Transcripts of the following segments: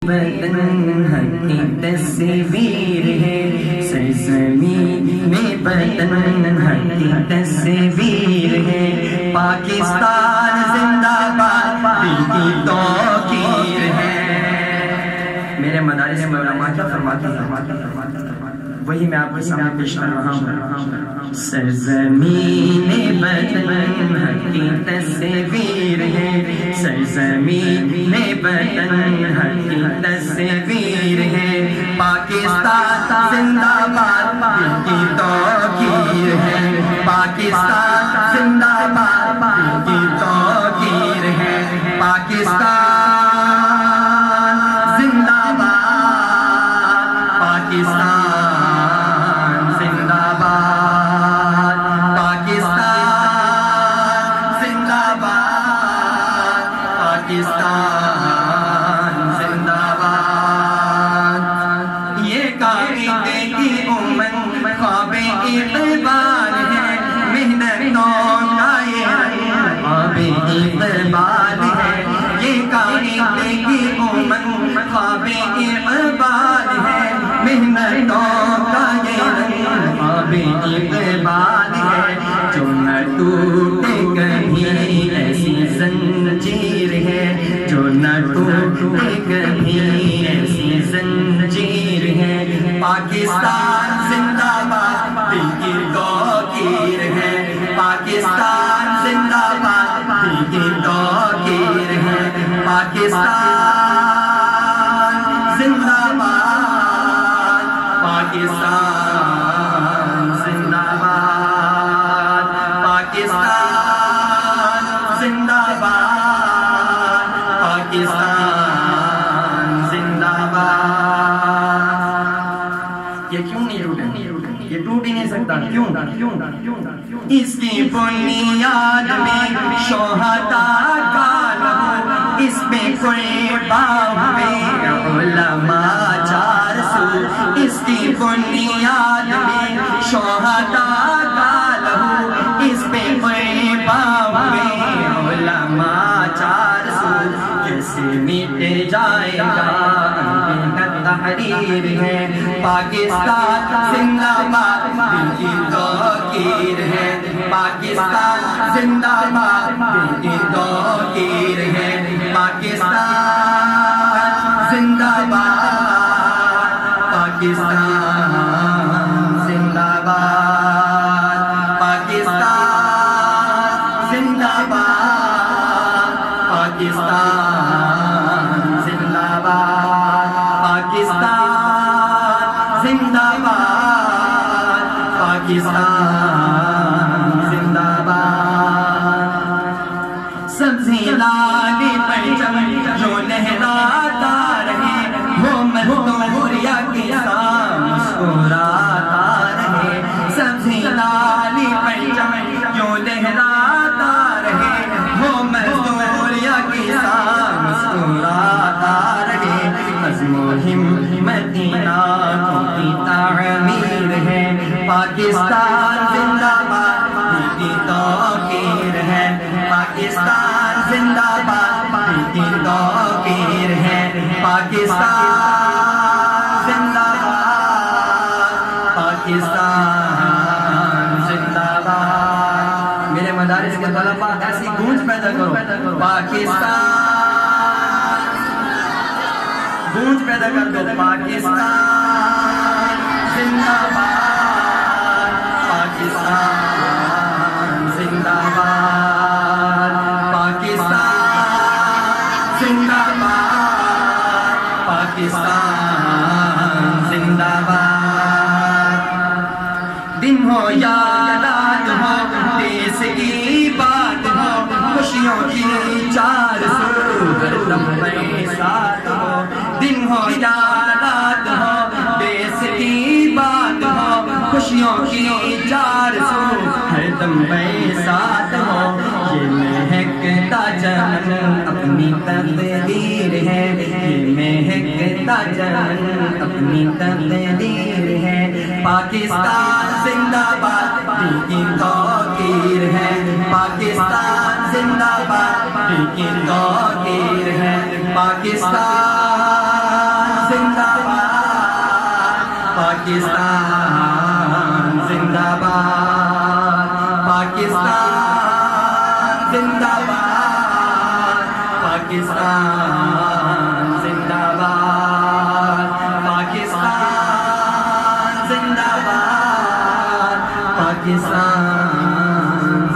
وطن حق کی تصویر ہے، سرزمین میں وطن حق کی تصویر ہے، پاکستان زندہ باد دل کی توقیر ہے۔ میرے مدارس میں علماء کیا فرماتے ہیں، وہی میں آپ کے سامنے پیش کر رہا ہوں۔ سرزمین وطن حق کی تصویر ہے، سرزمین وطن حق کی تصویر ہے، پاکستان زندہ باد دل کی توقیر ہے، پاکستان زندہ باد دل کی توقیر ہے، پاکستان زندہ باد، پاکستان اقبال ہے، جو نہ ٹوٹے کبھی ایسی زنجیر ہے، جو نہ ٹوٹے کبھی ایسی زنجیر ہے، پاکستان زندہ باد دل کی توقیر ہے، پاکستان زندہ باد دل کی توقیر ہے، پاکستان زندہ باد، پاکستان اس کی بنیاد میں شہداء کا لہو، اس پہ قربان ہوئے علماء 400، اس کی بنیاد میں شہداء کا لہو، اس پہ قربان ہوئے علماء 400، کیسے مٹ جائے گا تحریر ہے، پاکستان زندہ باد دل کی توقیر ہے، پاکستان زندہ باد دل کی توقیر ہے، پاکستان زندہ باد، پاکستان زندہ باد، پاکستان زندہ باد، پاکستان زندہ باد، پاکستان زندہ باد، پاکستان زندہ باد۔ سبزی لال پرچم جو لہراتا رہے، وہ مزدور یا کسان مسکراتا رہے، سبزی لال پرچم جو لہراتا رہے، وہ مزدور یا کسان مسکراتا رہے، عزم و ہمت کی تعمیر ہے، پاکستان زندہ باد دل کی توقیر ہے، پاکستان زندہ باد دل کی توقیر ہے، پاکستان زندہ باد، پاکستان زندہ باد۔ میرے مدارس کے طلباء ایسی گونج پیدا کرو، پاکستان گونج پیدا کر دو، پاکستان زندہ باد، پاکستان زندہ باد، پاکستان زندہ باد، پاکستان زندہ باد۔ دن ہو یا رات ہو، دیس کی بات ہو، خوشیوں کی 400 ہر دم میں ساتھ ہو، دن ہو یا رات ہو، دیس کی بات ہو، خوشیوں کی 400 ہر دم میں ساتھ ہو، یہ مہکتا چمن اپنی تقدیر ہے، یہ مہکتا چمن اپنی تقدیر ہے، پاکستان زندہ باد دل کی توقیر ہے، پاکستان زندہ باد دل کی توقیر ہے، پاکستان پاکستان زندہ باد، پاکستان زندہ باد، پاکستان زندہ باد، پاکستان زندہ باد، پاکستان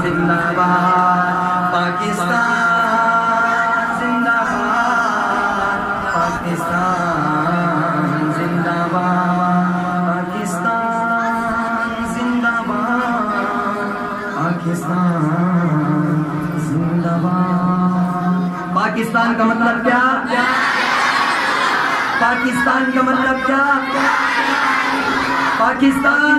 زندہ باد، پاکستان زندہ باد، پاکستان زندہ باد، پاکستان زندہ باد، پاکستان زندہ باد۔ پاکستان کا مطلب کیا؟ پاکستان کا مطلب کیا؟ پاکستان